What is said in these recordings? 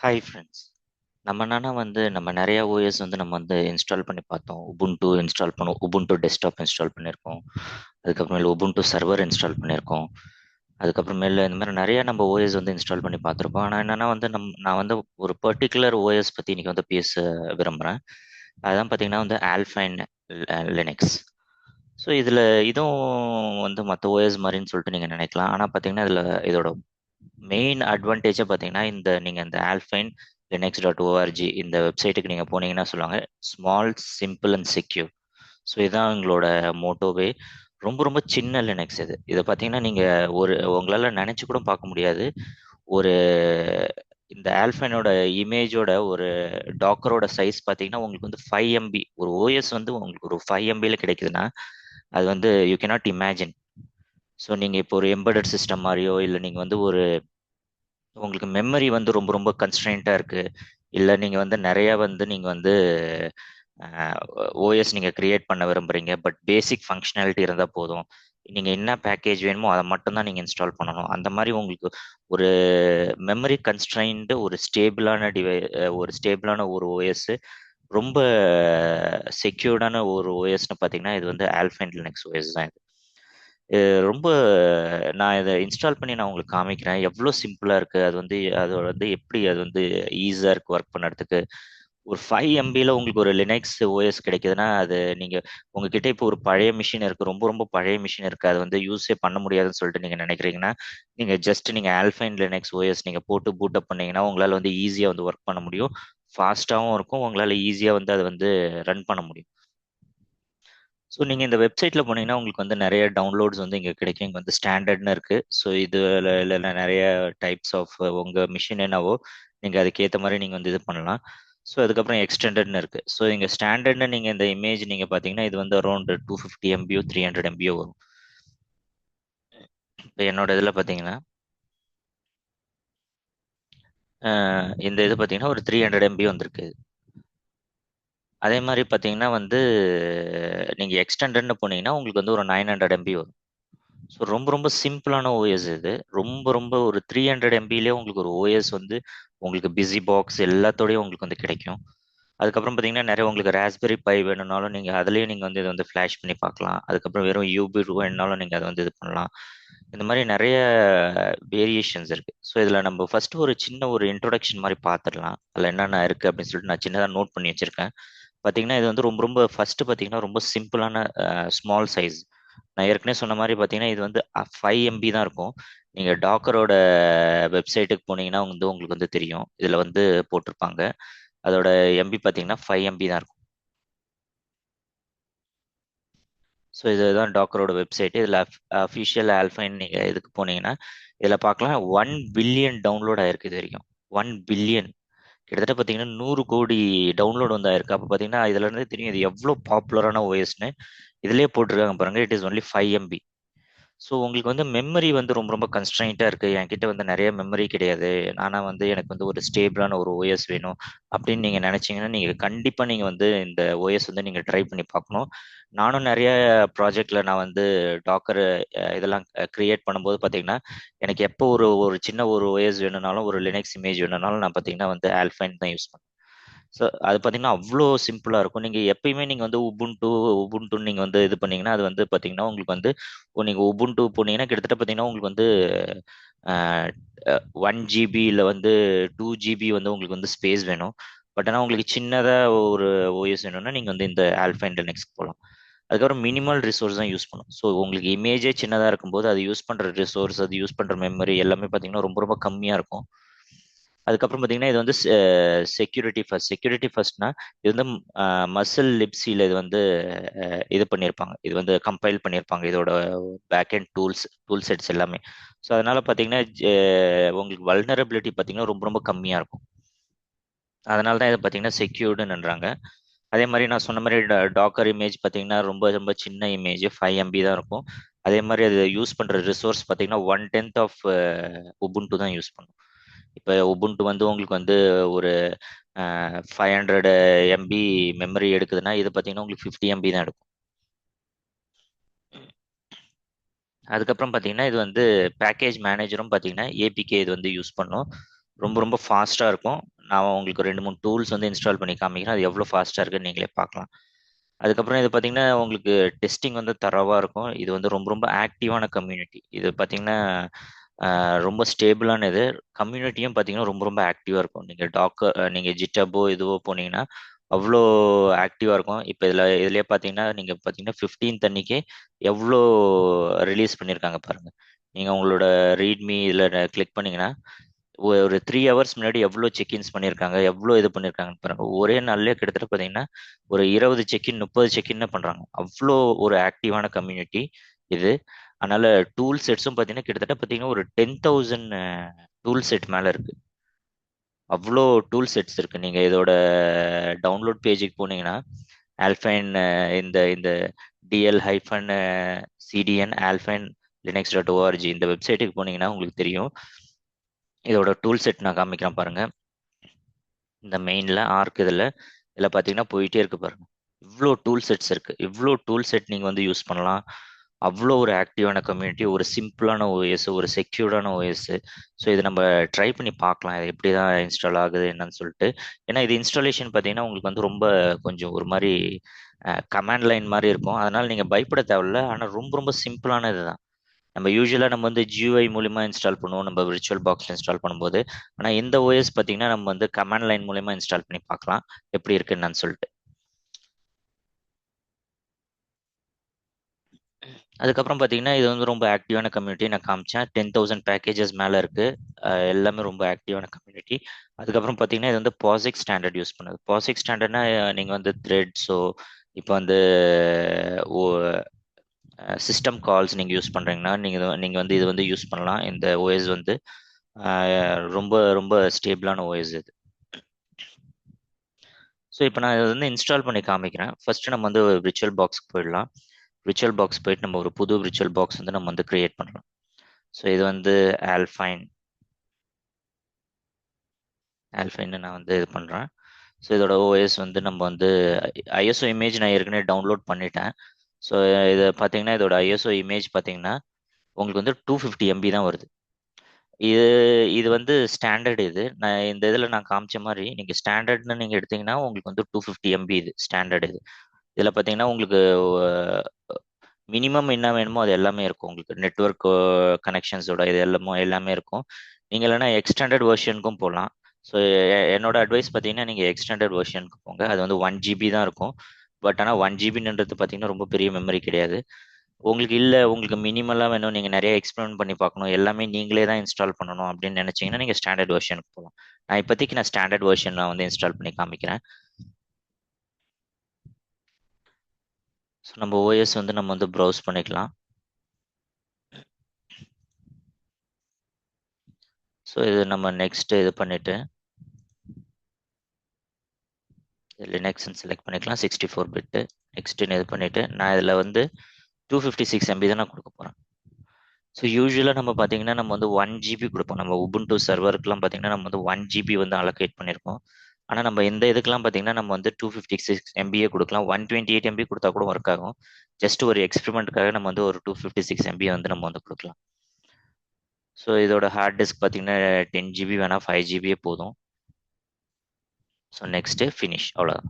Hi friends. நம்ம என்னன்னா நம்ம நிறைய ஓஎஸ் நம்ம இன்ஸ்டால் பண்ணி பார்த்தோம். உபுண்டு இன்ஸ்டால் பண்ணோம், உபுண்டு டெஸ்க்டாப் இன்ஸ்டால் பண்ணியிருக்கோம். அதுக்கப்புறமேல உபுண்டு சர்வர் இன்ஸ்டால் பண்ணியிருக்கோம். அதுக்கப்புறமேல இந்த மாதிரி நிறைய நம்ம ஓஎஸ் இன்ஸ்டால் பண்ணி பார்த்துருக்கோம். ஆனால் என்னன்னா நான் ஒரு பர்டிகுலர் ஓஎஸ் பற்றி இன்னைக்கு பேச விரும்புகிறேன். அதான் பார்த்தீங்கன்னா ஆல்ஃபைன் லினக்ஸ். ஸோ இதில் இதுவும் மற்ற ஓஎஸ் மாதிரின்னு சொல்லிட்டு நீங்கள் நினைக்கலாம். ஆனால் பார்த்தீங்கன்னா இதில் இதோட மெயின் அட்வான்டேஜை பார்த்தீங்கன்னா நீங்கள் இந்த ஆல்ஃபைன் லினக்ஸ் டாட் ஓஆர்ஜி இந்த வெப்சைட்டுக்கு நீங்கள் போனீங்கன்னா சொல்லுவாங்க small simple and secure. So இதுதான் எங்களோட மோட்டோவே. ரொம்ப ரொம்ப சின்ன லினக்ஸ் இதை பார்த்தீங்கன்னா நீங்கள் உங்களால் நினச்சி கூட பார்க்க முடியாது. ஒரு இந்த ஆல்ஃபைனோட இமேஜோட ஒரு டாக்கரோட சைஸ் பார்த்தீங்கன்னா உங்களுக்கு 5 MB. ஒரு ஓஎஸ் உங்களுக்கு ஒரு 5 MBயில் கிடைக்குதுன்னா அது யூ கேனாட் இமேஜின். ஸோ நீங்கள் இப்போ ஒரு எம்பெடட் சிஸ்டம் மாதிரியோ இல்லை நீங்கள் உங்களுக்கு மெமரி ரொம்ப ரொம்ப கன்ஸ்ட்ரெயின்ட்டாக இருக்குது, இல்லை நீங்கள் நிறைய நீங்கள் ஓஎஸ் நீங்கள் கிரியேட் பண்ண விரும்புகிறீங்க, பட் பேசிக் ஃபங்க்ஷனாலிட்டி இருந்தால் போதும், நீங்கள் என்ன பேக்கேஜ் வேணுமோ அதை மட்டும்தான் நீங்கள் இன்ஸ்டால் பண்ணணும். அந்த மாதிரி உங்களுக்கு ஒரு மெமரி கன்ஸ்ட்ரெயின்டு ஒரு ஸ்டேபிளான ஒரு ஓஎஸ், ரொம்ப செக்யூர்டான ஒரு ஓஎஸ்னு பார்த்தீங்கன்னா இது ஆல்ஃபைன் லினக்ஸ் ஓஎஸ் தான். ரொம்ப நான் இதை இன்ஸ்டால் பண்ணி நான் உங்களுக்கு காமிக்கிறேன் எவ்வளோ சிம்பிளாக இருக்குது. அதோட எப்படி அது ஈஸியாக இருக்குது ஒர்க் பண்ணுறதுக்கு. ஒரு 5 MBயில் உங்களுக்கு ஒரு லினக்ஸ் ஓஎஸ் கிடைக்குதுன்னா அது நீங்கள் உங்ககிட்ட இப்போ ஒரு பழைய மிஷின் இருக்குது, ரொம்ப ரொம்ப பழைய மிஷின் இருக்குது, அது யூஸே பண்ண முடியாதுன்னு சொல்லிட்டு நீங்கள் நினைக்கிறீங்கன்னா நீங்கள் ஆல்ஃபைன் லினக்ஸ் ஓஎஸ் நீங்கள் போட்டு பூட் அப் பண்ணீங்கன்னா உங்களால் ஈஸியாக ஒர்க் பண்ண முடியும். ஃபாஸ்ட்டாகவும் இருக்கும், உங்களால் ஈஸியாக அதை ரன் பண்ண முடியும். ஸோ நீங்கள் இந்த வெப்சைட்டில் போனீங்கன்னா உங்களுக்கு நிறைய டவுன்லோட்ஸ் இங்கே கிடைக்கும். இங்கே ஸ்டாண்டர்ட்னு இருக்குது. ஸோ இதில் நிறைய டைப்ஸ் ஆஃப் உங்கள் மிஷின் என்னவோ நீங்கள் அதுக்கேற்ற மாதிரி நீங்கள் இது பண்ணலாம். ஸோ அதுக்கப்புறம் எக்ஸ்டெண்டட்னு இருக்குது. ஸோ இங்கே ஸ்டாண்டர்ட்னு நீங்கள் இந்த இமேஜ் நீங்கள் பார்த்தீங்கன்னா இது அரௌண்ட் 250 MBயோ 300 MBயோ வரும். இப்போ என்னோட இதில் பார்த்தீங்கன்னா இந்த இது பார்த்தீங்கன்னா ஒரு 300 MB வந்திருக்கு. அதே மாதிரி பார்த்தீங்கன்னா நீங்கள் எக்ஸ்டெண்டட்னு போனீங்கன்னா உங்களுக்கு ஒரு 900 MB வரும். ஸோ ரொம்ப ரொம்ப சிம்பிளான ஓஎஸ் இது. ரொம்ப ரொம்ப ஒரு 300 MBயிலே உங்களுக்கு ஒரு ஓஎஸ் உங்களுக்கு பிஸி பாக்ஸ் எல்லாத்தோடையும் உங்களுக்கு கிடைக்கும். அதுக்கப்புறம் பார்த்தீங்கன்னா நிறைய உங்களுக்கு ராஸ்பெரி பை வேணும்னாலும் நீங்கள் அதுலேயும் நீங்கள் இதை ஃப்ளாஷ் பண்ணி பார்க்கலாம். அதுக்கப்புறம் வெறும் யூபி வேணுனாலும் நீங்கள் அதை இது பண்ணலாம். இந்த மாதிரி நிறைய வேரியேஷன்ஸ் இருக்குது. ஸோ இதில் நம்ம ஃபர்ஸ்ட் ஒரு சின்ன ஒரு இன்ட்ரோடக்ஷன் மாதிரி பார்த்துடலாம். அதில் என்னென்ன இருக்குது அப்படின்னு சொல்லிட்டு நான் சின்னதாக நோட் பண்ணி வச்சிருக்கேன். பார்த்தீங்கன்னா இது ரொம்ப ரொம்ப ஃபர்ஸ்ட் பார்த்தீங்கன்னா ரொம்ப சிம்பிளான ஸ்மால் சைஸ். நான் ஏற்கனவே சொன்ன மாதிரி பார்த்தீங்கன்னா இது 5 MB தான் இருக்கும். நீங்கள் டாக்கரோட வெப்சைட்டுக்கு போனீங்கன்னா உங்களுக்கு தெரியும். இதில் போட்டிருப்பாங்க அதோட எம்பி பார்த்தீங்கன்னா 5 MB தான் இருக்கும். ஸோ இதுதான் டாக்கரோட வெப்சைட். இதில் அஃபிஷியல் ஆல்ஃபைன் நீங்கள் இதுக்கு போனீங்கன்னா இதில் பார்க்கலாம் 1 பில்லியன் டவுன்லோட் ஆயிருக்கு இது வரைக்கும். 1 பில்லியன், கிட்டத்தட்ட பார்த்தீங்கன்னா 100 கோடி டவுன்லோட் ஆயிருக்கு. அப்போ பார்த்தீங்கன்னா இதுல இருந்து தெரியும் இது எவ்வளோ பாப்புலரான ஓஎஸ்னு. இதுலயே போட்டிருக்காங்க பாருங்க, it is only 5 MB. So உங்களுக்கு மெமரி ரொம்ப ரொம்ப கன்ஸ்ட்ரைண்ட்டாக இருக்குது. என்கிட்ட நிறைய மெமரி கிடையாது, ஆனால் எனக்கு ஒரு ஸ்டேபிளான ஒரு ஓஎஸ் வேணும் அப்படின்னு நீங்கள் நினச்சிங்கன்னா நீங்கள் கண்டிப்பாக நீங்கள் இந்த ஓஎஸ் நீங்கள் ட்ரை பண்ணி பார்க்கணும். நானும் நிறைய ப்ராஜெக்டில் நான் டாக்கர் இதெல்லாம் கிரியேட் பண்ணும்போது பார்த்தீங்கன்னா எனக்கு எப்போ ஒரு ஒரு சின்ன ஒரு ஓஎஸ் வேணும்னாலும் ஒரு லினக்ஸ் இமேஜ் வேணும்னாலும் நான் பார்த்தீங்கன்னா ஆல்ஃபைன் தான் யூஸ் பண்ணுவேன். ஸோ அது பார்த்தீங்கன்னா அவ்வளோ சிம்பிளாக இருக்கும். நீங்கள் எப்பயுமே நீங்கள் உபுண்டுன்னு நீங்கள் இது பண்ணீங்கன்னா அது பார்த்தீங்கன்னா உங்களுக்கு நீங்கள் உபுண்டு போனீங்கன்னா கிட்டத்தட்ட பார்த்தீங்கன்னா உங்களுக்கு 1 GB இல்லை 2 GB உங்களுக்கு ஸ்பேஸ் வேணும். பட் ஆனால் உங்களுக்கு சின்னதாக ஒரு ஓஎஸ் வேணும்னா நீங்கள் இந்த ஆல்ஃபைன் லினக்ஸ்க்கு போகலாம். அதுக்கப்புறம் மினிமல் ரிசோர்ஸ் தான் யூஸ் பண்ணும். ஸோ உங்களுக்கு இமேஜே சின்னதாக இருக்கும்போது அது யூஸ் பண்ணுற ரிசோர்ஸ், அது யூஸ் பண்ணுற மெமரி எல்லாமே பார்த்தீங்கன்னா ரொம்ப ரொம்ப கம்மியாக இருக்கும். அதுக்கப்புறம் பார்த்தீங்கன்னா இது செக்யூரிட்டி ஃபர்ஸ்ட். செக்யூரிட்டி ஃபர்ஸ்ட்னா இது மசில் லிப்ஸியில் இது இது பண்ணியிருப்பாங்க, இது கம்பைல் பண்ணியிருப்பாங்க இதோட பேக் அண்ட் டூல் செட்ஸ் எல்லாமே. ஸோ அதனால பார்த்தீங்கன்னா உங்களுக்கு வல்னரபிலிட்டி பார்த்தீங்கன்னா ரொம்ப ரொம்ப கம்மியாக இருக்கும். அதனால தான் இதை பார்த்தீங்கன்னா செக்யூர்டுன்னுறாங்க. அதே மாதிரி நான் சொன்ன மாதிரி டாக்கர் இமேஜ் பார்த்தீங்கன்னா ரொம்ப ரொம்ப சின்ன இமேஜ் 5 MB தான் இருக்கும். அதே மாதிரி அது யூஸ் பண்ணுற ரிசோர்ஸ் பார்த்தீங்கன்னா 1/10 ஆஃப் உபுண்டு தான் யூஸ் பண்ணும். இப்போ உபுண்டு உங்களுக்கு ஒரு 500 MB மெமரி எடுக்குதுன்னா இது பார்த்தீங்கன்னா உங்களுக்கு 50 MB தான் எடுக்கும். அதுக்கப்புறம் பார்த்தீங்கன்னா இது பேக்கேஜ் மேனேஜரும் பார்த்தீங்கன்னா ஏபிகே இது யூஸ் பண்ணும். ரொம்ப ரொம்ப ஃபாஸ்ட்டாக இருக்கும். நான் உங்களுக்கு 2 3 டூல்ஸ் வந்து இன்ஸ்டால் பண்ணி காமிக்கிறேன். அது எவ்வளோ ஃபாஸ்ட்டாக இருக்குன்னு நீங்களே பார்க்கலாம். அதுக்கப்புறம் இது பார்த்தீங்கன்னா உங்களுக்கு டெஸ்டிங் வந்து தரவா இருக்கும். இது வந்து ரொம்ப ரொம்ப ஆக்டிவான கம்யூனிட்டி. இது பார்த்தீங்கன்னா ரொம்ப ஸ்டேபிளான இது. கம்யூனிட்டியும் பார்த்தீங்கன்னா ரொம்ப ரொம்ப ஆக்டிவாக இருக்கும். நீங்கள் ஜிட்டபோ இதுவோ போனீங்கன்னா அவ்வளோ ஆக்டிவாக இருக்கும். இப்போ இதுலேயே பார்த்தீங்கன்னா நீங்கள் பார்த்தீங்கன்னா 15th அன்னைக்கே எவ்வளோ ரிலீஸ் பண்ணியிருக்காங்க பாருங்க. நீங்கள் உங்களோட ரீட்மி இதில் கிளிக் பண்ணீங்கன்னா ஒரு 3 ஹவர்ஸ் முன்னாடி எவ்வளோ செக்இன்ஸ் பண்ணியிருக்காங்க, எவ்வளோ இது பண்ணியிருக்காங்கன்னு பாருங்க. ஒரே நாள்லயே கிட்டத்தட்ட பார்த்தீங்கன்னா ஒரு 20 செக்இன் 30 செக்இன் பண்றாங்க. அவ்வளோ ஒரு ஆக்டிவான கம்யூனிட்டி இது. அதனால டூல் செட்ஸும் பார்த்தீங்கன்னா கிட்டத்தட்ட பார்த்தீங்கன்னா ஒரு 10,000 டூல் செட் மேல இருக்கு. அவ்வளோ டூல் செட்ஸ் இருக்கு. நீங்க இதோட டவுன்லோட் பேஜுக்கு போனீங்கன்னா ஆல்ஃபைன் இந்த இந்த டிஎல் ஹைஃபன் சிடிஎன் ஆல்ஃபைன் லினக்ஸ்.org இந்த வெப்சைட்டுக்கு போனீங்கன்னா உங்களுக்கு தெரியும். இதோட டூல் செட் நான் காமிக்கிறேன் பாருங்க. இந்த மெயின்ல ஆர்க் இதில் பார்த்தீங்கன்னா போயிட்டே இருக்கு பாருங்க. இவ்வளோ டூல் செட்ஸ் இருக்கு. இவ்வளோ டூல் செட் நீங்கள் வந்து யூஸ் பண்ணலாம். அவ்வளோ ஒரு ஆக்டிவான கம்யூனிட்டி, ஒரு சிம்பிளான ஓஎஸ், ஒரு செக்யூர்டான ஓஎஸ். ஸோ இது நம்ம ட்ரை பண்ணி பார்க்கலாம். இது எப்படி தான் இன்ஸ்டால் ஆகுது என்னன்னு சொல்லிட்டு. ஏன்னா இது இன்ஸ்டாலேஷன் பார்த்தீங்கன்னா உங்களுக்கு வந்து ரொம்ப கொஞ்சம் ஒரு மாதிரி கமாண்ட் லைன் மாதிரி இருக்கும். அதனால நீங்கள் பயப்பட தேவையில்ல. ஆனால் ரொம்ப ரொம்ப சிம்பிளான இதுதான். நம்ம யூஸ்வலாக நம்ம வந்து GUI மூலியமா இன்ஸ்டால் பண்ணுவோம் நம்ம விர்ச்சுவல் பாக்ஸ் இன்ஸ்டால் பண்ணும்போது. ஆனால் இந்த ஓஎஸ் பார்த்தீங்கன்னா நம்ம வந்து கமாண்ட் லைன் மூலியமா இன்ஸ்டால் பண்ணி பார்க்கலாம் எப்படி இருக்குன்னு சொல்லிட்டு. அதுக்கப்புறம் பார்த்தீங்கன்னா இது வந்து ரொம்ப ஆக்டிவான கம்யூனிட்டி. நான் காமிச்சேன் 10,000 பேக்கேஜஸ் மேலே இருக்கு. எல்லாமே ரொம்ப ஆக்டிவான கம்யூனிட்டி. அதுக்கப்புறம் பார்த்தீங்கன்னா இது வந்து பாசிக்ஸ் ஸ்டாண்டர்ட் யூஸ் பண்ணுது. பாசிக்ஸ் ஸ்டாண்டர்ட்னா நீங்கள் வந்து த்ரெட்ஸோ இப்போ வந்து சிஸ்டம் கால்ஸ் நீங்கள் யூஸ் பண்ணுறீங்கன்னா நீங்கள் வந்து இது வந்து யூஸ் பண்ணலாம். இந்த ஓஎஸ் வந்து ரொம்ப ரொம்ப ஸ்டேபிளான ஓஎஸ் இது. ஸோ இப்போ நான் இதை வந்து இன்ஸ்டால் பண்ணி காமிக்கிறேன். ஃபர்ஸ்ட் நம்ம வந்து விர்ச்சுவல் பாக்ஸ்க்கு போயிடலாம். விர்ச்சுவல் பாக்ஸ் போயிட்டு நம்ம ஒரு புது விர்ச்சுவல் பாக்ஸ் வந்து நம்ம வந்து கிரியேட் பண்ணலாம். ஸோ இது வந்து ஆல்ஃபைன் ஆல்ஃபைன்னு நான் வந்து இது பண்ணுறேன். ஸோ இதோட ஓஎஸ் வந்து நம்ம வந்து ஐஎஸ்ஓ இமேஜ் நான் ஏற்கனவே டவுன்லோட் பண்ணிட்டேன். ஸோ இதை பார்த்தீங்கன்னா இதோட ஐஎஸ்ஓ இமேஜ் பார்த்தீங்கன்னா உங்களுக்கு வந்து 250 MB தான் வருது. இது இது வந்து ஸ்டாண்டர்ட். இது நான் இந்த இதில் நான் காமிச்ச மாதிரி நீங்கள் ஸ்டாண்டர்ட்னு நீங்கள் எடுத்தீங்கன்னா உங்களுக்கு வந்து 250 MB இது ஸ்டாண்டர்ட். இதில் பார்த்தீங்கன்னா உங்களுக்கு மினிமம் என்ன வேணுமோ அது எல்லாமே இருக்கும். உங்களுக்கு நெட்ஒர்க் கனெக்ஷன்ஸோட இது எல்லாமே இருக்கும். நீங்கள் இல்லைன்னா எக்ஸ்டெண்டட் வெர்ஷனுக்கும் போகலாம். ஸோ என்னோட அட்வைஸ் பார்த்தீங்கன்னா நீங்கள் எக்ஸ்டெண்டட் வெர்ஷனுக்கு போங்க. அது வந்து 1 GB தான் இருக்கும். பட் ஆனால் 1 GBன்றது பார்த்தீங்கன்னா ரொம்ப பெரிய மெமரி கிடையாது. உங்களுக்கு இல்லை உங்களுக்கு மினிமலாக வேணும், நீங்கள் நிறைய எக்ஸ்பிளைன் பண்ணி பார்க்கணும், எல்லாமே நீங்களே தான் இன்ஸ்டால் பண்ணணும் அப்படின்னு நினச்சிங்கன்னா நீங்கள் ஸ்டாண்டர்ட் வெர்ஷனுக்கு போகலாம். நான் ஸ்டாண்டர்ட் வெர்ஷன் நான் வந்து இன்ஸ்டால் பண்ணி காமிக்கிறேன். ஸோ நம்ம ஓஎஸ் வந்து நம்ம வந்து ப்ரௌஸ் பண்ணிக்கலாம். ஸோ இது நம்ம நெக்ஸ்ட் இது பண்ணிட்டு லினக்ஸ்ன்னு செலக்ட் பண்ணிக்கலாம். 64 பிட்டு நெக்ஸ்ட்னு இது பண்ணிட்டு நான் இதில் வந்து 256 MB தான் நான் கொடுக்க போகிறேன். ஸோ யூஸ்வலாக நம்ம பார்த்தீங்கன்னா நம்ம வந்து 1 GB கொடுப்போம். நம்ம உபுண்டு சர்வருக்குலாம் பார்த்தீங்கன்னா நம்ம வந்து 1 GB வந்து அலோகேட் பண்ணியிருக்கோம். ஆனால் நம்ம இந்த இதுக்கெல்லாம் பார்த்தீங்கன்னா நம்ம வந்து 256 MB கொடுக்கலாம். 128 MB கொடுத்தா கூட ஒர்க் ஆகும். ஜஸ்ட் ஒரு எக்ஸ்பெரிமெண்ட்டுக்காக நம்ம வந்து ஒரு 256 MB வந்து நம்ம வந்து கொடுக்கலாம். ஸோ இதோட ஹார்ட் டிஸ்க் பார்த்தீங்கன்னா 10 GB வேணால் 5 GB போதும். ஸோ நெக்ஸ்ட்டு ஃபினிஷ் அவ்வளோதான்.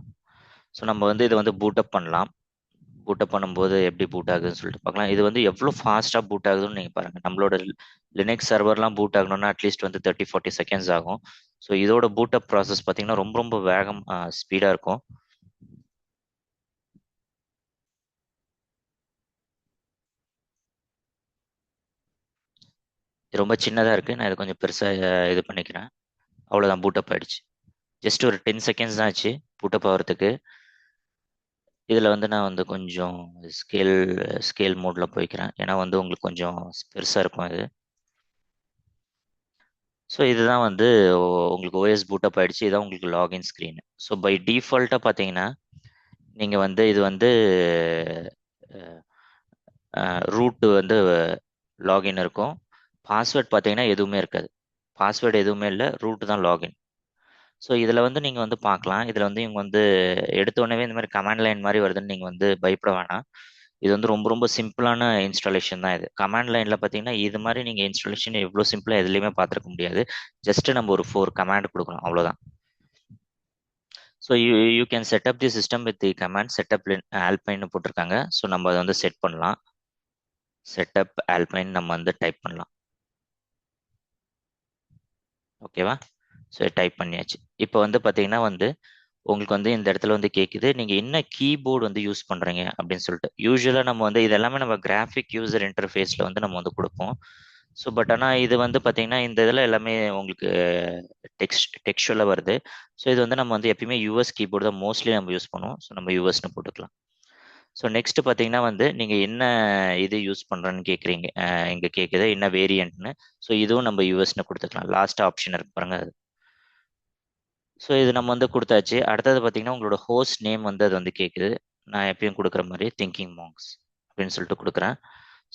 ஸோ நம்ம வந்து இதை வந்து பூட்டப் பண்ணலாம். பூட்டப் பண்ணும்போது எப்படி பூட் ஆகுதுன்னு சொல்லிட்டு பார்க்கலாம். இது வந்து எவ்வளோ ஃபாஸ்ட்டாக பூட் ஆகுதுன்னு நீங்கள் பாருங்கள். நம்மளோட லினக்ஸ் சர்வர்லாம் பூட் ஆகணும்னா அட்லீஸ்ட் வந்து 30-40 செகண்ட்ஸ் ஆகும். ஸோ இதோட பூட்டப் ப்ராசஸ் பார்த்தீங்கன்னா ரொம்ப ரொம்ப வேகம் ஸ்பீடாக இருக்கும். இது ரொம்ப சின்னதாக இருக்குது. நான் இதை கொஞ்சம் பெருசாக இது பண்ணிக்கிறேன். அவ்வளோதான், பூட்டப் ஆயிடுச்சு. ஜஸ்ட் ஒரு 10 செகண்ட்ஸ் தான் ஆச்சு பூட்டப் ஆகிறதுக்கு. இதில் வந்து நான் வந்து கொஞ்சம் ஸ்கேல் ஸ்கேல் மோடில் போய்க்கிறேன். ஏன்னா வந்து உங்களுக்கு கொஞ்சம் பெருசாக இருக்கும் இது. ஸோ இதுதான் வந்து உங்களுக்கு ஓஎஸ் பூட்டப் ஆயிடுச்சு. இதுதான் உங்களுக்கு லாகின் ஸ்க்ரீன். ஸோ பை டிஃபால்ட்டாக பார்த்தீங்கன்னா நீங்கள் வந்து இது வந்து ரூட் வந்து லாகின் இருக்கும். பாஸ்வேர்ட் பார்த்தீங்கன்னா எதுவுமே இருக்காது. பாஸ்வேர்டு எதுவுமே இல்லை, ரூட் தான் லாகின். ஸோ இதில் வந்து நீங்கள் வந்து பார்க்கலாம். இதில் வந்து இவங்க வந்து எடுத்த உடனே இந்த மாதிரி கமாண்ட் லைன் மாதிரி வருதுன்னு நீங்கள் வந்து பயப்பட வேணாம். இது வந்து ரொம்ப ரொம்ப சிம்பிளான இன்ஸ்டாலேஷன் தான் இது. கமாண்ட் லைனில் பார்த்தீங்கன்னா இது மாதிரி நீங்கள் இன்ஸ்டாலேஷன் எவ்வளோ சிம்பிளாக எதுலேயுமே பார்த்துருக்க முடியாது. ஜஸ்ட் நம்ம ஒரு 4 கமாண்ட் கொடுக்கணும், அவ்வளோதான். So you can set up the system with the command setup ஆல்பைன்னு போட்டிருக்காங்க. ஸோ நம்ம அதை வந்து செட் பண்ணலாம். செட்டப் ஆல்பைன் நம்ம வந்து டைப் பண்ணலாம். ஓகேவா? ஸோ டைப் பண்ணியாச்சு. இப்போ வந்து பார்த்தீங்கன்னா வந்து உங்களுக்கு வந்து இந்த இடத்துல வந்து கேட்குது நீங்கள் என்ன கீபோர்டு வந்து யூஸ் பண்ணுறீங்க அப்படின்னு சொல்லிட்டு. யூஸ்வலாக நம்ம வந்து இது எல்லாமே நம்ம கிராஃபிக் யூசர் இன்டர்ஃபேஸில் வந்து நம்ம வந்து கொடுப்போம். ஸோ பட் ஆனால் இது வந்து பார்த்தீங்கன்னா இந்த இதில் எல்லாமே உங்களுக்கு டெக்ஸ்டுவலாக வருது. ஸோ இது வந்து நம்ம வந்து எப்பயுமே யூஎஸ் கீபோர்டு தான் மோஸ்ட்லி நம்ம யூஸ் பண்ணுவோம். ஸோ நம்ம யூஎஸ்னு போட்டுக்கலாம். ஸோ நெக்ஸ்ட் பார்த்தீங்கன்னா வந்து நீங்கள் என்ன இது யூஸ் பண்ணுறேன்னு கேட்குறீங்க, இங்கே கேட்குது என்ன வேரியண்ட்னு. ஸோ இதுவும் நம்ம யூஎஸ்னு கொடுத்துக்கலாம். லாஸ்ட் ஆப்ஷன் இருக்கு பாருங்க அது. ஸோ இது நம்ம வந்து கொடுத்தாச்சு. அடுத்தது பார்த்தீங்கன்னா உங்களோட ஹோஸ்ட் நேம் வந்து அது வந்து கேட்குது. நான் எப்பயும் கொடுக்குற மாதிரி திங்கிங் மாங்க்ஸ் அப்படின்னு சொல்லிட்டு கொடுக்குறேன்.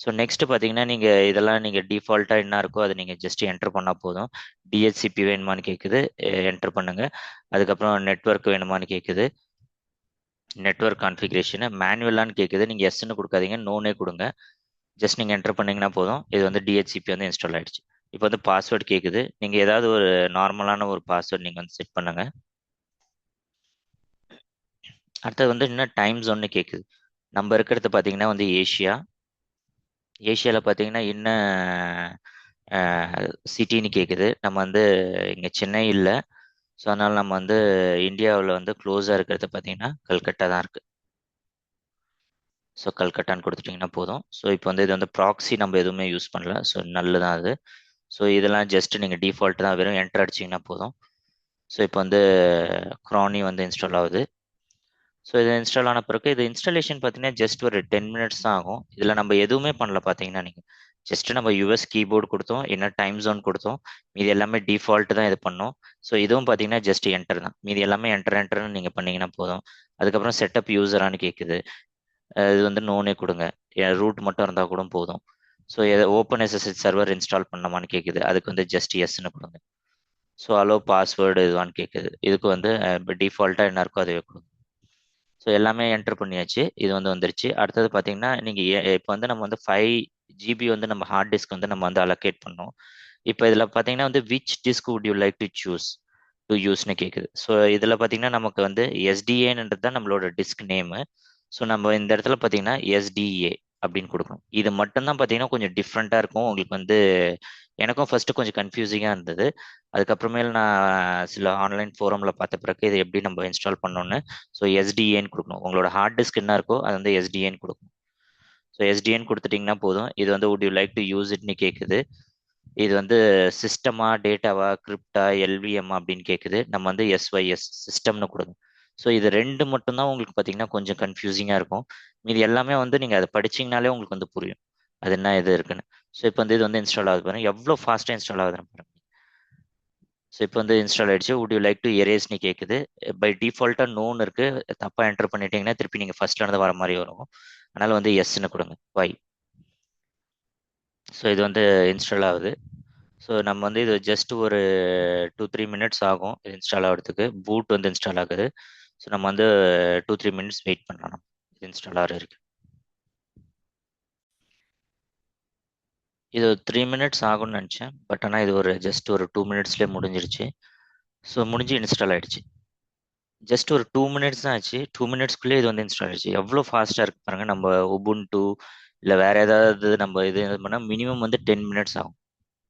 ஸோ நெக்ஸ்ட் பார்த்தீங்கன்னா நீங்கள் இதெல்லாம் நீங்கள் டிஃபால்ட்டாக என்ன இருக்கோ அதை நீங்கள் ஜஸ்ட் என்டர் பண்ணால் போதும். டிஹெச்சிபி வேணுமான்னு கேட்குது, என்டர் பண்ணுங்க. அதுக்கப்புறம் நெட்வொர்க் வேணுமான்னு கேட்குது, நெட்வொர்க் கான்ஃபிகரேஷனு மேனுவலான்னு கேட்குது. நீங்கள் எஸ்ன்னு கொடுக்காதீங்க, நோனே கொடுங்க. ஜஸ்ட் நீங்கள் என்டர் பண்ணீங்கன்னா போதும். இது வந்து டிஹெச்சிபி வந்து இன்ஸ்டால் ஆயிடுச்சு. இப்போ வந்து பாஸ்வேர்டு கேட்குது. நீங்கள் ஏதாவது ஒரு நார்மலான ஒரு பாஸ்வேர்டு நீங்கள் வந்து செட் பண்ணுங்க. அடுத்தது வந்து என்ன டைம் ஜோன்னு கேட்குது. நம்ம இருக்கிறது பார்த்தீங்கன்னா வந்து ஏஷியா. ஏஷியாவில் பார்த்தீங்கன்னா என்ன சிட்டின்னு கேட்குது. நம்ம வந்து இங்கே சென்னை இல்லை. ஸோ அதனால் நம்ம வந்து இந்தியாவில் வந்து க்ளோஸாக இருக்கிறது பார்த்தீங்கன்னா கல்கட்டா தான் இருக்குது. ஸோ கல்கட்டான்னு கொடுத்துட்டிங்கன்னா போதும். ஸோ இப்போ வந்து இது வந்து ப்ராக்ஸி நம்ம எதுவுமே யூஸ் பண்ணல. ஸோ நல்லதான் அது. ஸோ இதெல்லாம் ஜஸ்ட் நீங்கள் டிஃபால்ட் தான், வெறும் என்டர் அடிச்சிங்கன்னா போதும். ஸோ இப்போ வந்து க்ரானி வந்து இன்ஸ்டால் ஆகுது. ஸோ இது இன்ஸ்டால் ஆன பிறகு இது இன்ஸ்டாலேஷன் பார்த்தீங்கன்னா ஜஸ்ட் ஒரு 10 மினிட்ஸ் தான் ஆகும். இதில் நம்ம எதுவுமே பண்ணல பார்த்தீங்கன்னா நீங்கள் ஜஸ்ட் நம்ம யூஎஸ் கீபோர்டு கொடுத்தோம், என்ன டைம் ஜோன் கொடுத்தோம், மீதி எல்லாமே டிஃபால்ட் தான் இது பண்ணோம். ஸோ இதுவும் பார்த்தீங்கன்னா ஜஸ்ட் என்டர் தான். மீதி எல்லாமே என்டர்னு நீங்கள் பண்ணீங்கன்னா போதும். அதுக்கப்புறம் செட்டப் யூசரானு கேட்குது. இது வந்து நோனே கொடுங்க. ரூட் மட்டும் இருந்தால் கூட போதும். So open SSH server install பண்ணலாமான்னு கேட்குது. அதுக்கு வந்து ஜஸ்ட் எஸ்ன்னு கொடுங்க. ஸோ அலோ பாஸ்வேர்டு இதுவான்னு கேட்குது. இதுக்கு வந்து டிஃபால்ட்டாக என்ன இருக்கோ அதுவே கொடுங்க. ஸோ எல்லாமே என்டர் பண்ணியாச்சு. இது வந்து வந்துருச்சு. அடுத்தது பார்த்தீங்கன்னா நீங்கள் இப்போ வந்து நம்ம வந்து 5 GB வந்து நம்ம ஹார்ட் டிஸ்க் வந்து நம்ம வந்து அலோகேட் பண்ணோம். இப்போ இதில் பார்த்தீங்கன்னா வந்து which disk would you like to choose to யூஸ்னு கேட்குது. ஸோ இதில் பார்த்தீங்கன்னா நமக்கு வந்து எஸ்டிஏன்றது தான் நம்மளோட டிஸ்க் நேமு. ஸோ நம்ம இந்த இடத்துல பார்த்தீங்கன்னா எஸ்டிஏ அப்படின்னு கொடுக்கணும். இது மட்டும்தான் பார்த்தீங்கன்னா கொஞ்சம் டிஃப்ரெண்ட்டாக இருக்கும் உங்களுக்கு வந்து. எனக்கும் ஃபர்ஸ்ட் கொஞ்சம் கன்ஃபியூசிங்காக இருந்தது. அதுக்கப்புறமேல் நான் சில ஆன்லைன் ஃபோரமில் பார்த்த பிறகு இதை எப்படி நம்ம இன்ஸ்டால் பண்ணோன்னு. ஸோ எஸ்டிஏன்னு கொடுக்கணும். உங்களோட ஹார்ட் டிஸ்க் என்ன இருக்கோ அது வந்து எஸ்டிஏன்னு கொடுக்கணும். ஸோ எஸ்டிஏன்னு கொடுத்துட்டிங்கன்னா போதும். இது வந்து would you like to use இட்னு கேட்குது. இது வந்து சிஸ்டமா டேட்டாவா கிரிப்டா எல்விஎம் அப்படின்னு கேட்குது. நம்ம வந்து எஸ்ஒய்எஸ் சிஸ்டம்னு கொடுங்க. ஸோ இது ரெண்டு மட்டும்தான் உங்களுக்கு பார்த்தீங்கன்னா கொஞ்சம் கன்ஃபியூசிங்காக இருக்கும். மீதி எல்லாமே வந்து நீங்கள் அதை படிச்சீங்கனாலே உங்களுக்கு வந்து புரியும் அது என்ன இது இருக்குன்னு. ஸோ இப்போ வந்து இது வந்து இன்ஸ்டால் ஆகுது பாருங்க, எவ்வளோ ஃபாஸ்ட்டாக இன்ஸ்டால் ஆகுதுன்னு பாருங்க. ஸோ இப்போ வந்து இன்ஸ்டால் ஆயிடுச்சு. வுட் யூ லைக் டு எரேஸ்னு கேட்குது. பை டிஃபால்ட்டாக நோன் இருக்கு. தப்பாக என்டர் பண்ணிட்டீங்கன்னா திருப்பி நீங்கள் ஃபர்ஸ்ட்ல இருந்து வர மாதிரி வரும். அதனால வந்து எஸ்ன்னு கொடுங்க. வை. ஸோ இது வந்து இன்ஸ்டால் ஆகுது. ஸோ நம்ம வந்து இது ஜஸ்ட் ஒரு 2-3 மினிட்ஸ் ஆகும் இது இன்ஸ்டால் ஆகிறதுக்கு. பூட் வந்து இன்ஸ்டால் ஆகுது. ஸோ நம்ம வந்து 2-3 மினிட்ஸ் வெயிட் பண்ணலாம் இது இன்ஸ்டால் ஆகிற வரைக்கும். இது 3 மினிட்ஸ் ஆகும்னு நினச்சேன். பட் ஆனால் இது ஒரு ஜஸ்ட் ஒரு 2 மினிட்ஸ்லேயே முடிஞ்சிருச்சு. ஸோ முடிஞ்சு இன்ஸ்டால் ஆயிடுச்சு. ஜஸ்ட் ஒரு 2 மினிட்ஸ் தான் ஆச்சு. 2 மினிட்ஸ்க்குள்ளே இது வந்து இன்ஸ்டால் ஆயிடுச்சு. எவ்வளோ ஃபாஸ்ட்டாக இருக்கு பாருங்க. நம்ம உபுண்டு இல்லை வேற ஏதாவது நம்ம இது பண்ணால் மினிமம் வந்து 10 மினிட்ஸ் ஆகும்.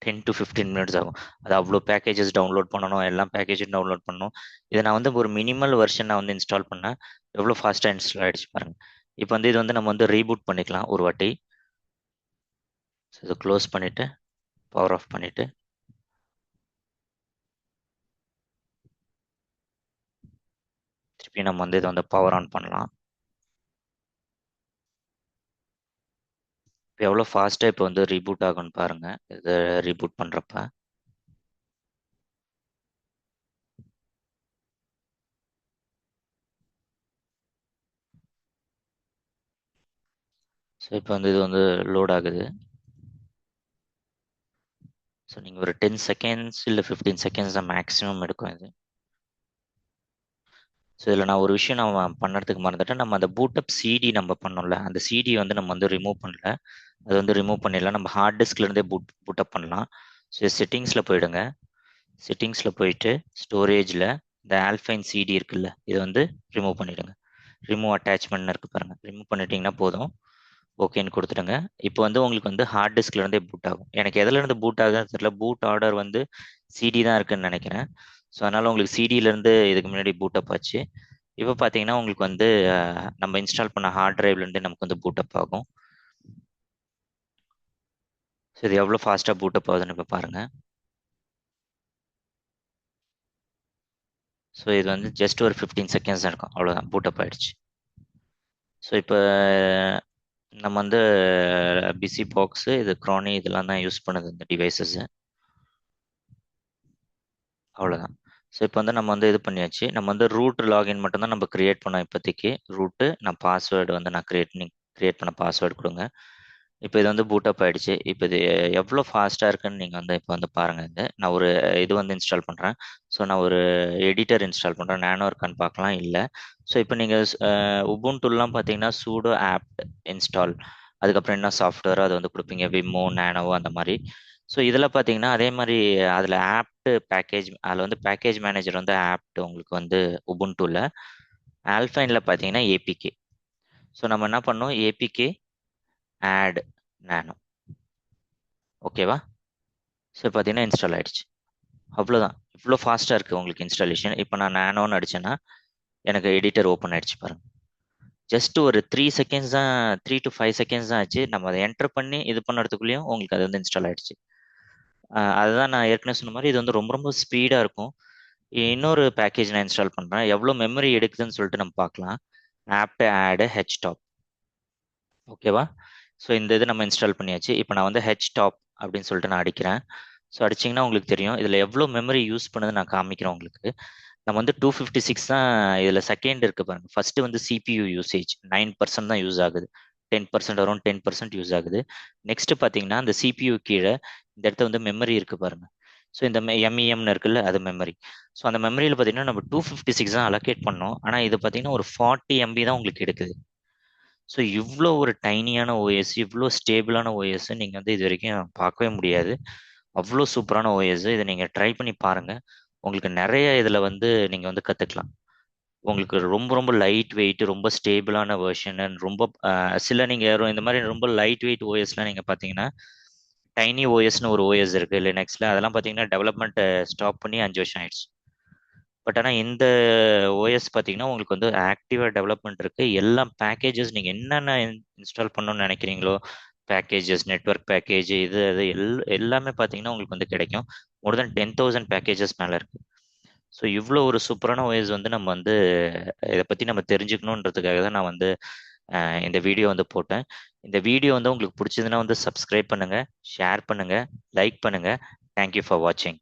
10 to 15 மினிட்ஸ் ஆகும். அது அவ்வளோ பேக்கேஜஸ் டவுன்லோட் பண்ணணும், எல்லா பேக்கேஜும் டவுன்லோட் பண்ணணும். இதை நான் வந்து ஒரு மினிமல் வெர்ஷன் நான் வந்து இன்ஸ்டால் பண்ணேன். எவ்வளோ ஃபாஸ்ட்டாக இன்ஸ்டால் ஆயிடுச்சு பாருங்க. இப்போ வந்து இது வந்து நம்ம வந்து ரீபூட் பண்ணிக்கலாம் ஒரு வாட்டி. ஸோ இதை க்ளோஸ் பண்ணிட்டு பவர் ஆஃப் பண்ணிட்டு திருப்பி நம்ம வந்து இதை வந்து பவர் ஆன் பண்ணலாம். இப்போ எவ்வளோ ஃபாஸ்ட்டாக இப்போ வந்து ரீபூட் ஆகும்னு பாருங்க இதை ரீபூட் பண்ணுறப்ப. ஸோ இப்போ வந்து இது வந்து லோட் ஆகுது. ஸோ நீங்கள் ஒரு 10 செகண்ட்ஸ் இல்லை 15 செகண்ட்ஸ் தான் மேக்ஸிமம் எடுக்கும் இது. ஸோ இதில் நான் ஒரு விஷயம் நான் பண்ணுறதுக்கு மறந்துட்டேன். நம்ம அந்த பூட்டப் சிடி நம்ம பண்ணோம்ல, அந்த சிடி வந்து நம்ம வந்து ரிமூவ் பண்ணல. அது வந்து ரிமூவ் பண்ணிடலாம். நம்ம ஹார்ட் டிஸ்க்லேருந்தே பூட்டப் பண்ணலாம். ஸோ செட்டிங்ஸில் போயிடுங்க. செட்டிங்ஸில் போயிட்டு ஸ்டோரேஜில் இந்த ஆல்ஃபைன் சிடி இருக்குல்ல, இதை வந்து ரிமூவ் பண்ணிவிடுங்க. ரிமூவ் அட்டாச்மெண்ட் இருக்கு பாருங்க, ரிமூவ் பண்ணிட்டீங்கன்னா போதும். ஓகேன்னு கொடுத்துடுங்க. இப்போ வந்து உங்களுக்கு வந்து ஹார்ட் டிஸ்க்ல இருந்தே பூட் ஆகும். எனக்கு எதுல இருந்து பூட் ஆகுதுன்னு தெரியல. பூட் ஆர்டர் வந்து சிடி தான் இருக்குன்னு நினைக்கிறேன். ஸோ அதனால உங்களுக்கு சிடில இருந்து இதுக்கு முன்னாடி பூட் அப் ஆச்சு. இப்போ பார்த்தீங்கன்னா உங்களுக்கு வந்து நம்ம இன்ஸ்டால் பண்ண ஹார்ட் டிரைவ்ல இருந்து நமக்கு வந்து பூட் அப் ஆகும். ஸோ இது எவ்வளோ ஃபாஸ்ட்டாக பூட் அப் ஆகுதுன்னு இப்போ பாருங்க. ஸோ இது வந்து ஜஸ்ட் ஒரு 15 செகண்ட்ஸ் தான் இருக்கும், அவ்வளோதான் பூட் அப் ஆயிடுச்சு. ஸோ இப்போ நம்ம வந்து பிசி பாக்ஸு, இது க்ரோனி இதெல்லாம் தான் யூஸ் பண்ணுது இந்த டிவைசஸ். அவ்வளோதான். ஸோ இப்போ வந்து நம்ம வந்து இது பண்ணியாச்சு. நம்ம வந்து ரூட் லாகின் மட்டும்தான் நம்ம கிரியேட் பண்ணோம் இப்போதைக்கு. ரூட்டு நான் பாஸ்வேர்டு வந்து நான் கிரியேட் பண்ண பாஸ்வேர்டு கொடுங்க. இப்போ இது வந்து பூட் அப் ஆயிடுச்சு. இப்போ இது எவ்வளோ ஃபாஸ்ட்டாக இருக்குன்னு நீங்கள் வந்து இப்போ வந்து பாருங்கள். இது நான் ஒரு இது வந்து இன்ஸ்டால் பண்ணுறேன். ஸோ நான் ஒரு எடிட்டர் இன்ஸ்டால் பண்ணுறேன். நானோ இருக்கான்னு பார்க்கலாம். இல்லை. ஸோ இப்போ நீங்கள் உபுண்டுலாம் பார்த்தீங்கன்னா சூடோ ஆப்ட் இன்ஸ்டால், அதுக்கப்புறம் என்ன சாஃப்ட்வேரோ அதை வந்து கொடுப்பீங்க, விமோ நானோவோ அந்த மாதிரி. ஸோ இதில் பார்த்தீங்கன்னா அதே மாதிரி அதில் ஆப்ட் பேக்கேஜ், அதில் வந்து பேக்கேஜ் மேனேஜர் வந்து ஆப்ட் உங்களுக்கு வந்து உபுண்டுல. ஆல்ஃபைனில் பார்த்தீங்கன்னா ஏபிகே. ஸோ நம்ம என்ன பண்ணோம், ஏபிகே ஆட் நானோ. ஓகேவா? ஸோ பார்த்தீங்கன்னா இன்ஸ்டால் ஆயிடுச்சு. அவ்வளோதான். இவ்வளோ ஃபாஸ்ட்டாக இருக்குது உங்களுக்கு இன்ஸ்டாலேஷன். இப்போ நான் நானோன்னு அடிச்சேன்னா எனக்கு எடிட்டர் ஓப்பன் ஆயிடுச்சு பாருங்க. ஜஸ்ட் ஒரு 3 செகண்ட்ஸ் தான், 3 to 5 செகண்ட்ஸ் தான் ஆச்சு. நம்ம அதை என்டர் பண்ணி இது பண்ணுறதுக்குள்ளேயும் உங்களுக்கு அது வந்து இன்ஸ்டால் ஆயிடுச்சு. அதுதான் நான் ஏற்கனவே சொன்ன மாதிரி இது வந்து ரொம்ப ரொம்ப ஸ்பீடாக இருக்கும். இன்னொரு பேக்கேஜ் நான் இன்ஸ்டால் பண்ணுறேன். எவ்வளோ மெமரி எடுக்குதுன்னு சொல்லிட்டு நம்ம பார்க்கலாம். Apt add htop. ஓகேவா? ஸோ இந்த இது நம்ம இன்ஸ்டால் பண்ணியாச்சு. இப்போ நான் வந்து ஹெச்டாப் அப்படின்னு சொல்லிட்டு நான் அடிக்கிறேன். ஸோ அடிச்சிங்கன்னா உங்களுக்கு தெரியும் இதில் எவ்வளோ மெமரி யூஸ் பண்ணுது நான் காமிக்கிறேன் உங்களுக்கு. நம்ம வந்து 256 தான் இதில் செகண்ட் இருக்கு பாருங்க. ஃபர்ஸ்ட் வந்து சிபியூ யூசேஜ் 9% தான் யூஸ் ஆகுது. 10%, அரௌண்ட் 10% யூஸ் ஆகுது. நெக்ஸ்ட் பார்த்தீங்கன்னா அந்த சிபியூ கீழே இந்த இடத்த வந்து மெமரி இருக்கு பாருங்க. ஸோ இந்த எம்இஎம்னு இருக்குல்ல, அது மெமரி. ஸோ அந்த மெமரியில் பார்த்தீங்கன்னா நம்ம 256 தான் அலோகேட் பண்ணோம். ஆனால் இது பார்த்தீங்கன்னா ஒரு 40 MB தான் உங்களுக்கு எடுக்குது. ஸோ இவ்வளோ ஒரு டைனியான ஓஎஸ், இவ்வளோ ஸ்டேபிளான ஓஎஸ் நீங்கள் வந்து இது வரைக்கும் பார்க்கவே முடியாது. அவ்வளோ சூப்பரான ஓஎஸ். இதை நீங்கள் ட்ரை பண்ணி பாருங்க. உங்களுக்கு நிறைய இதில் வந்து நீங்கள் வந்து கற்றுக்கலாம். உங்களுக்கு ரொம்ப ரொம்ப லைட் வெயிட், ரொம்ப ஸ்டேபிளான வெர்ஷன், ரொம்ப சில நீங்கள் இந்த மாதிரி ரொம்ப லைட் வெயிட் ஓஎஸ்லாம் நீங்கள் பார்த்தீங்கன்னா டைனி ஓஎஸ்னு ஒரு ஓஎஸ் இருக்கு லினக்ஸில். அதெல்லாம் பார்த்தீங்கன்னா டெவலப்மெண்ட் ஸ்டாப் பண்ணி 5 வருஷம் ஆயிடுச்சு. பட் ஆனால் இந்த ஓஎஸ் பார்த்தீங்கன்னா உங்களுக்கு வந்து ஆக்டிவாக டெவலப்மெண்ட் இருக்கு. எல்லா பேக்கேஜஸ் நீங்கள் என்னென்ன இன்ஸ்டால் பண்ணணும்னு நினைக்கிறீங்களோ, பேக்கேஜஸ், நெட்ஒர்க் பேக்கேஜ், இது அது எல்லாமே பார்த்தீங்கன்னா உங்களுக்கு வந்து கிடைக்கும். மோர் தென் 10,000 பேக்கேஜஸ் மேலே இருக்கு. ஸோ இவ்வளோ ஒரு சூப்பரான ஓஎஸ் வந்து நம்ம வந்து இதை பற்றி நம்ம தெரிஞ்சுக்கணுன்றதுக்காக தான் நான் வந்து இந்த வீடியோ வந்து போட்டேன். இந்த வீடியோ வந்து உங்களுக்கு பிடிச்சதுன்னா வந்து சப்ஸ்கிரைப் பண்ணுங்க, ஷேர் பண்ணுங்க, லைக் பண்ணுங்க. தேங்க்யூ ஃபார் வாட்சிங்.